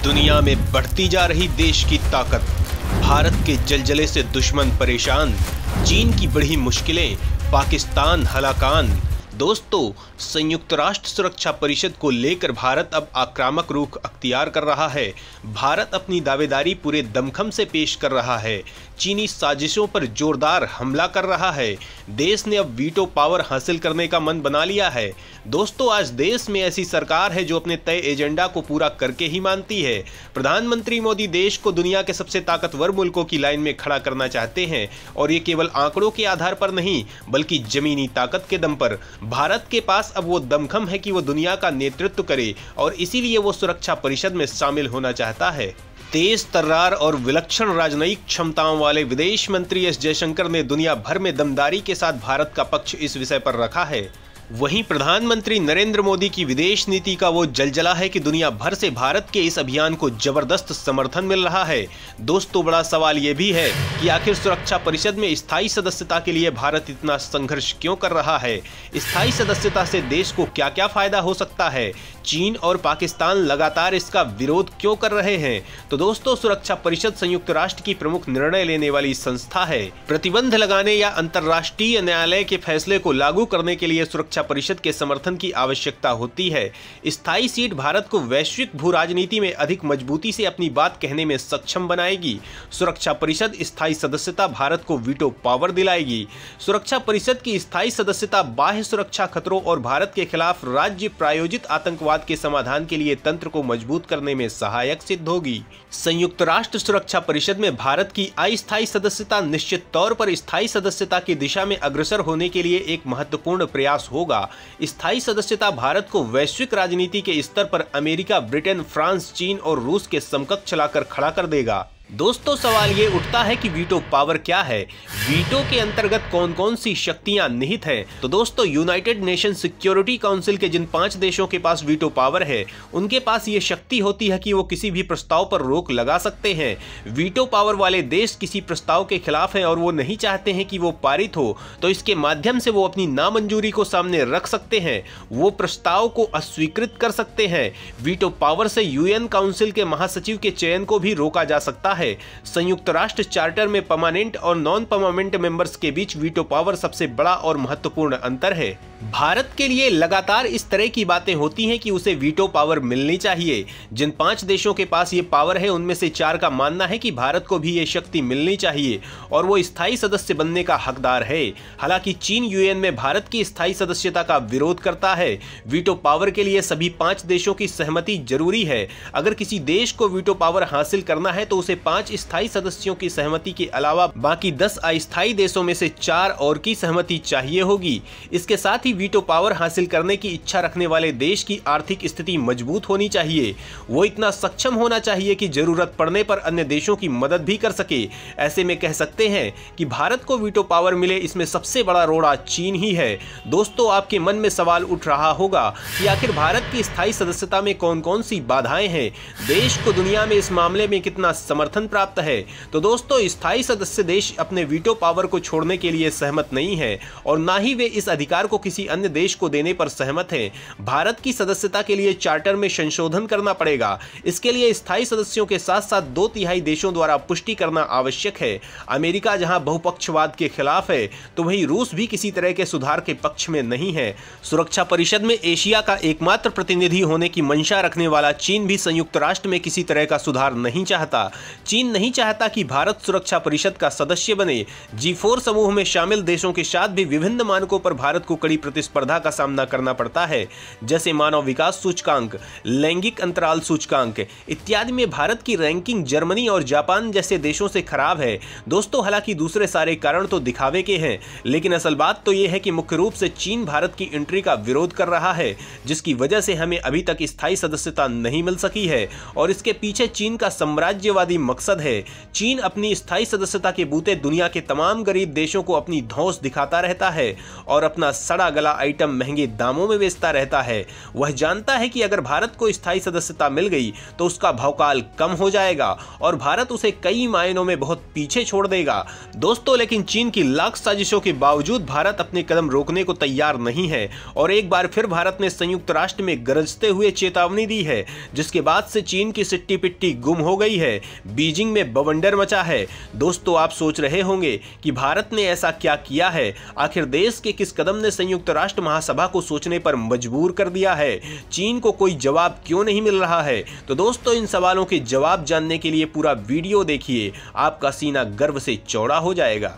दुनिया में बढ़ती जा रही देश की ताकत, भारत के जलजले से दुश्मन परेशान, चीन की बढ़ी मुश्किलें, पाकिस्तान हलाकान। दोस्तों, संयुक्त राष्ट्र सुरक्षा परिषद को लेकर भारत अब आक्रामक रुख अख्तियार कर रहा है। भारत अपनी दावेदारी पूरे दमखम से पेश कर रहा है। चीनी साजिशों पर जोरदार हमला कर रहा है। देश ने अब वीटो पावर हासिल करने का मन बना लिया है। दोस्तों, आज देश में ऐसी सरकार है जो अपने तय एजेंडा को पूरा करके ही मानती है। प्रधानमंत्री मोदी देश को दुनिया के सबसे ताकतवर मुल्कों की लाइन में खड़ा करना चाहते हैं, और ये केवल आंकड़ों के आधार पर नहीं बल्कि जमीनी ताकत के दम पर। भारत के पास अब वो दमखम है कि वो दुनिया का नेतृत्व करे, और इसीलिए वो सुरक्षा परिषद में शामिल होना चाहता है। तेज तर्रार और विलक्षण राजनयिक क्षमताओं वाले विदेश मंत्री एस जयशंकर ने दुनिया भर में दमदारी के साथ भारत का पक्ष इस विषय पर रखा है। वहीं प्रधानमंत्री नरेंद्र मोदी की विदेश नीति का वो जलजला है कि दुनिया भर से भारत के इस अभियान को जबरदस्त समर्थन मिल रहा है। दोस्तों, बड़ा सवाल ये भी है कि आखिर सुरक्षा परिषद में स्थायी सदस्यता के लिए भारत इतना संघर्ष क्यों कर रहा है? स्थायी सदस्यता से देश को क्या क्या फायदा हो सकता है? चीन और पाकिस्तान लगातार इसका विरोध क्यों कर रहे हैं? तो दोस्तों, सुरक्षा परिषद संयुक्त राष्ट्र की प्रमुख निर्णय लेने वाली संस्था है। प्रतिबंध लगाने या अंतर्राष्ट्रीय न्यायालय के फैसले को लागू करने के लिए सुरक्षा परिषद के समर्थन की आवश्यकता होती है। स्थायी सीट भारत को वैश्विक भू राजनीति में अधिक मजबूती से अपनी बात कहने में सक्षम बनाएगी। सुरक्षा परिषद स्थायी सदस्यता भारत को वीटो पावर दिलाएगी। सुरक्षा परिषद की स्थायी सदस्यता बाह्य सुरक्षा खतरों और भारत के खिलाफ राज्य प्रायोजित आतंकवाद के समाधान के लिए तंत्र को मजबूत करने में सहायक सिद्ध होगी। संयुक्त राष्ट्र सुरक्षा परिषद में भारत की अस्थायी सदस्यता निश्चित तौर पर स्थायी सदस्यता की दिशा में अग्रसर होने के लिए एक महत्वपूर्ण प्रयास होगा। स्थायी सदस्यता भारत को वैश्विक राजनीति के स्तर पर अमेरिका, ब्रिटेन, फ्रांस, चीन और रूस के समकक्ष लाकर खड़ा कर देगा। दोस्तों, सवाल ये उठता है कि वीटो पावर क्या है? वीटो के अंतर्गत कौन कौन सी शक्तियां निहित हैं? तो दोस्तों, यूनाइटेड नेशन सिक्योरिटी काउंसिल के जिन 5 देशों के पास वीटो पावर है, उनके पास ये शक्ति होती है कि वो किसी भी प्रस्ताव पर रोक लगा सकते हैं। वीटो पावर वाले देश किसी प्रस्ताव के खिलाफ हैं और वो नहीं चाहते हैं कि वो पारित हो, तो इसके माध्यम से वो अपनी नामंजूरी को सामने रख सकते हैं। वो प्रस्ताव को अस्वीकृत कर सकते हैं। वीटो पावर से यूएन काउंसिल के महासचिव के चयन को भी रोका जा सकता है। संयुक्त राष्ट्र चार्टर में परमानेंट और नॉन परमानेंट मेंबर्स के बीच वीटो पावर सबसे बड़ा और महत्वपूर्ण अंतर है। भारत के लिए लगातार इस तरह की बातें होती हैं कि उसे वीटो पावर मिलनी चाहिए। जिन 5 देशों के पास ये पावर है, उनमें से 4 का मानना है कि भारत को भी ये शक्ति मिलनी चाहिए और वो स्थायी सदस्य बनने का हकदार है। हालांकि चीन यूएन में भारत की स्थायी सदस्यता का विरोध करता है। वीटो पावर के लिए सभी 5 देशों की सहमति जरूरी है। अगर किसी देश को वीटो पावर हासिल करना है तो उसे 5 स्थायी सदस्यों की सहमति के अलावा बाकी 10 अस्थायी देशों में से 4 और की सहमति चाहिए होगी। इसके साथ ही वीटो पावर हासिल करने की इच्छा रखने वाले देश की आर्थिक स्थिति मजबूत होनी चाहिए। वो इतना सक्षम होना चाहिए कि जरूरत पड़ने पर अन्य देशों की मदद भी कर सके। ऐसे में कह सकते हैं कि भारत को वीटो पावर मिले, इसमें सबसे बड़ा रोड़ा चीन ही है। दोस्तों, आपके मन में सवाल उठ रहा होगा कि आखिर भारत की स्थायी सदस्यता में कौन कौन सी बाधाएं हैं? देश को दुनिया में इस मामले में कितना समर्थन प्राप्त है? तो दोस्तों, स्थायी सदस्य देश अपने वीटो पावर को छोड़ने के लिए सहमत नहीं है और ना ही वे इस अधिकार को किसी अन्य देश को देने पर सहमत हैं। भारत की सदस्यता के लिए चार्टर में संशोधन करना पड़ेगा। इसके लिए स्थायी सदस्यों के साथ साथ 2/3 देशों द्वारा पुष्टि करना आवश्यक है। अमेरिका जहां बहुपक्षवाद के खिलाफ है, तो वहीं रूस भी किसी तरह के सुधार के पक्ष में नहीं है। सुरक्षा परिषद में एशिया का एकमात्र प्रतिनिधि होने की मंशा रखने वाला चीन भी संयुक्त राष्ट्र में किसी तरह का सुधार नहीं चाहता। चीन नहीं चाहता कि भारत सुरक्षा परिषद का सदस्य बने। G4 समूह में शामिल देशों के साथ भी विभिन्न मानकों पर भारत को कड़ी प्रतिस्पर्धा का सामना करना पड़ता है, जैसे मानव विकास सूचकांक, लैंगिक अंतराल सूचकांक इत्यादि में भारत की रैंकिंग जर्मनी और जापान जैसे देशों से खराब है। दोस्तों, हालांकि दूसरे सारे कारण तो दिखावे के हैं, लेकिन असल बात तो यह है कि मुख्य रूप से चीन भारत की एंट्री का विरोध कर रहा है, जिसकी वजह से हमें अभी तक स्थायी सदस्यता नहीं मिल सकी है और इसके पीछे चीन का साम्राज्यवादी मकसद है। चीन अपनी स्थायी सदस्यता के बूते दुनिया के तमाम गरीब देशों को अपनी धौंस दिखाता रहता है और अपना सड़ा गला आइटम महंगे दामों में बेचता रहता है। वह जानता है कि अगर भारत को स्थायी सदस्यता मिल गई तो उसका भौकाल कम हो जाएगा और भारत उसे कई मायनों में बहुत पीछे छोड़ देगा। दोस्तों, लेकिन चीन की लाख साजिशों के बावजूद भारत अपने कदम रोकने को तैयार नहीं है और एक बार फिर भारत ने संयुक्त राष्ट्र में गरजते हुए चेतावनी दी है, जिसके बाद से चीन की सिट्टी पिट्टी गुम हो गई है। बीजिंग में बवंडर मचा है। दोस्तों, आप सोच रहे होंगे कि भारत ने ऐसा क्या किया है, आखिर देश के किस कदम ने संयुक्त राष्ट्र महासभा को सोचने पर मजबूर कर दिया है, चीन को कोई जवाब क्यों नहीं मिल रहा है? तो दोस्तों, इन सवालों के जवाब जानने के लिए पूरा वीडियो देखिए, आपका सीना गर्व से चौड़ा हो जाएगा।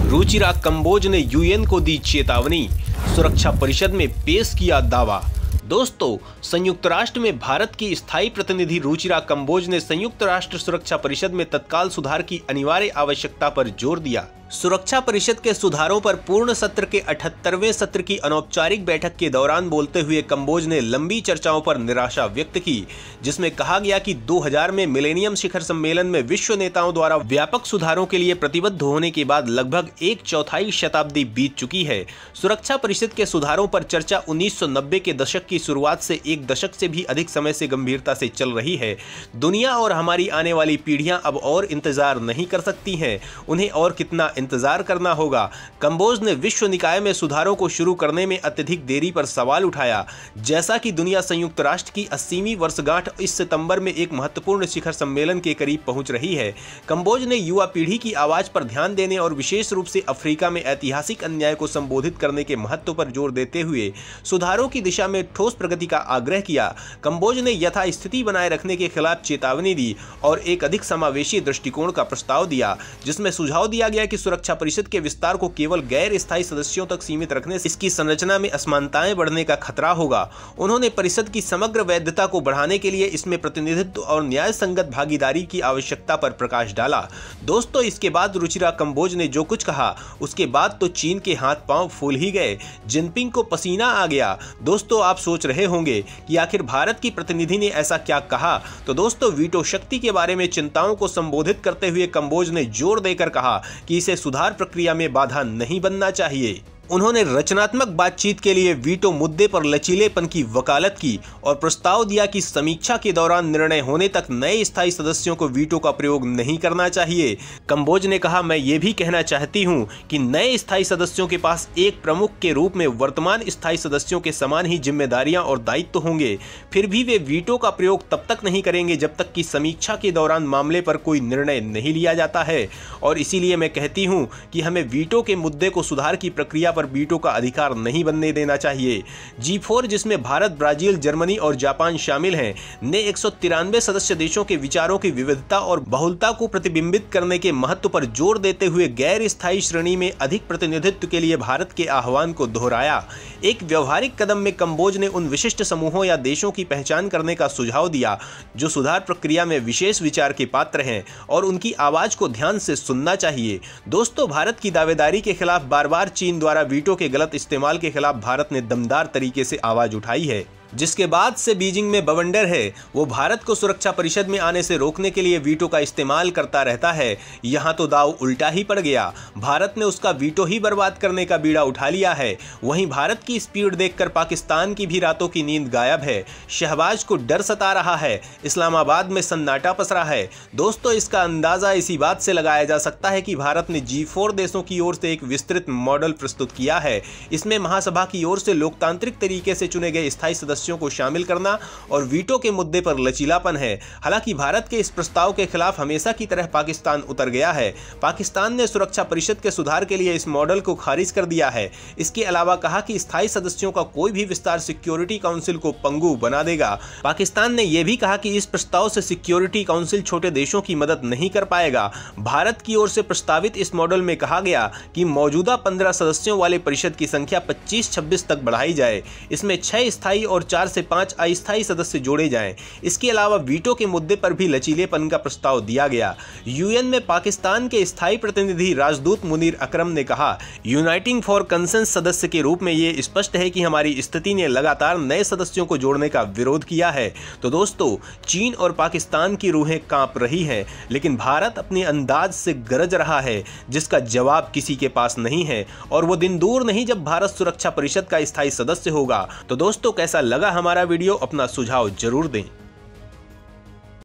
रुचिरा कंबोज ने यूएन को दी चेतावनी, सुरक्षा परिषद में पेश किया दावा। दोस्तों, संयुक्त राष्ट्र में भारत की स्थायी प्रतिनिधि रुचिरा कंबोज ने संयुक्त राष्ट्र सुरक्षा परिषद में तत्काल सुधार की अनिवार्य आवश्यकता पर जोर दिया। सुरक्षा परिषद के सुधारों पर पूर्ण सत्र के 78वें सत्र की अनौपचारिक बैठक के दौरान बोलते हुए कंबोज ने लंबी चर्चाओं पर निराशा व्यक्त की, जिसमें कहा गया कि 2000 में मिलेनियम शिखर सम्मेलन में विश्व नेताओं द्वारा व्यापक सुधारों के लिए प्रतिबद्ध होने के बाद लगभग 1/4 शताब्दी बीत चुकी है। सुरक्षा परिषद के सुधारों पर चर्चा 1990 के दशक की शुरुआत से एक दशक से भी अधिक समय से गंभीरता से चल रही है। दुनिया और हमारी आने वाली पीढ़ियां अब और इंतजार नहीं कर सकती हैं, उन्हें और कितना इंतजार करना होगा। कंबोज ने विश्व निकाय में सुधारों को शुरू करने में अत्यधिक देरी पर सवाल उठाया। जैसा कि दुनिया संयुक्त राष्ट्र की 80वीं वर्षगांठ इस सितंबर में एक महत्वपूर्ण शिखर सम्मेलन के करीब पहुंच रही है, कंबोज ने युवा पीढ़ी की आवाज पर ध्यान देने और विशेष रूप से अफ्रीका में ऐतिहासिक अन्याय को संबोधित करने के महत्व पर जोर देते हुए सुधारों की दिशा में ठोस प्रगति का आग्रह किया। कंबोज ने यथास्थिति बनाए रखने के खिलाफ चेतावनी दी और एक अधिक समावेशी दृष्टिकोण का प्रस्ताव दिया, जिसमें सुझाव दिया गया कि सुरक्षा परिषद के विस्तार को केवल गैर स्थायी सदस्यों तक सीमित रखने से इसकी संरचना में असमानताएं बढ़ने का खतरा होगा। उन्होंने परिषद की समग्र वैधता को बढ़ाने के लिए इसमें प्रतिनिधित्व और न्याय संगत भागीदारी की आवश्यकता पर प्रकाश डाला। दोस्तों, इसके बाद रुचिरा कंबोज ने जो कुछ कहा, उसके बाद तो चीन के हाथ पांव फूल ही गए, जिनपिंग को पसीना आ गया। दोस्तों, आप सोच रहे होंगे कि आखिर भारत की प्रतिनिधि ने ऐसा क्या कहा? तो दोस्तों, वीटो शक्ति के बारे में चिंताओं को संबोधित करते हुए कंबोज ने जोर देकर कहा कि इसे सुधार प्रक्रिया में बाधा नहीं बनना चाहिए। उन्होंने रचनात्मक बातचीत के लिए वीटो मुद्दे पर लचीलेपन की वकालत की और प्रस्ताव दिया कि समीक्षा के दौरान निर्णय होने तक नए स्थायी सदस्यों को वीटो का प्रयोग नहीं करना चाहिए। कंबोज ने कहा, मैं ये भी कहना चाहती हूं कि नए स्थायी सदस्यों के पास एक प्रमुख के रूप में वर्तमान स्थायी सदस्यों के समान ही जिम्मेदारियां और दायित्व होंगे। फिर भी वे वीटो का प्रयोग तब तक नहीं करेंगे जब तक कि समीक्षा के दौरान मामले पर कोई निर्णय नहीं लिया जाता है, और इसीलिए मैं कहती हूं कि हमें वीटो के मुद्दे को सुधार की प्रक्रिया पर वीटो का अधिकार नहीं बनने देना चाहिए। G4, जिसमें भारत, ब्राजील, जर्मनी और जापान शामिल हैं, ने 193 सदस्य देशों के विचारों की विविधता और बहुलता को प्रतिबिंबित करने के महत्व पर जोर देते हुए गैर स्थायी श्रेणी में अधिक प्रतिनिधित्व के लिए भारत के आह्वान को दोहराया। एक व्यवहारिक कदम में कंबोज ने उन विशिष्ट समूहों या देशों की पहचान करने का सुझाव दिया जो सुधार प्रक्रिया में विशेष विचार के पात्र हैं और उनकी आवाज को ध्यान से सुनना चाहिए। दोस्तों, भारत की दावेदारी के खिलाफ बार बार चीन द्वारा वीटो के गलत इस्तेमाल के खिलाफ भारत ने दमदार तरीके से आवाज उठाई है, जिसके बाद से बीजिंग में बवंडर है। वो भारत को सुरक्षा परिषद में आने से रोकने के लिए वीटो का इस्तेमाल करता रहता है। यहाँ तो दाव उल्टा ही पड़ गया, भारत ने उसका वीटो ही बर्बाद करने का बीड़ा उठा लिया है। वहीं भारत की स्पीड देखकर पाकिस्तान की भी रातों की नींद गायब है। शहबाज को डर सता रहा है, इस्लामाबाद में सन्नाटा पसरा है। दोस्तों, इसका अंदाजा इसी बात से लगाया जा सकता है कि भारत ने G4 देशों की ओर से एक विस्तृत मॉडल प्रस्तुत किया है। इसमें महासभा की ओर से लोकतांत्रिक तरीके से चुने गए स्थायी सदस्यों को शामिल करना और वीटो के मुद्दे पर लचीलापन है। हालांकि भारत के इस प्रस्ताव के खिलाफ हमेशा की तरह पाकिस्तान उतर गया है। पाकिस्तान ने सुरक्षा परिषद के सुधार के लिए इस मॉडल को खारिज कर दिया है। इसके अलावा कहा कि स्थायी सदस्यों का कोई भी विस्तार सिक्योरिटी काउंसिल को पंगु बना देगा। पाकिस्तान ने यह भी कहा कि इस प्रस्ताव से सिक्योरिटी काउंसिल छोटे देशों की मदद नहीं कर पाएगा। भारत की ओर से प्रस्तावित इस मॉडल में कहा गया कि मौजूदा 15 सदस्यों वाले परिषद की संख्या 25-26 तक बढ़ाई जाए। इसमें 6 स्थायी और 4 से 5 अस्थायी सदस्य जोड़े जाएं। इसके अलावा वीटो के मुद्दे पर भी लचीलेपन का प्रस्ताव दिया गया। यूएन में पाकिस्तान के स्थायी प्रतिनिधि राजदूत मुनीर अकरम ने कहा, यूनाइटिंग फॉर कंसेंस सदस्य के रूप में ये स्पष्ट है कि हमारी स्थिति ने लगातार नए सदस्यों को जोड़ने का विरोध किया है। तो दोस्तों, चीन और पाकिस्तान की रूहें कांप रही है, लेकिन भारत अपने अंदाज से गरज रहा है जिसका जवाब किसी के पास नहीं है, और वो दिन दूर नहीं जब भारत सुरक्षा परिषद का स्थायी सदस्य होगा। तो दोस्तों, कैसा लगा हमारा वीडियो? अपना सुझाव जरूर दें।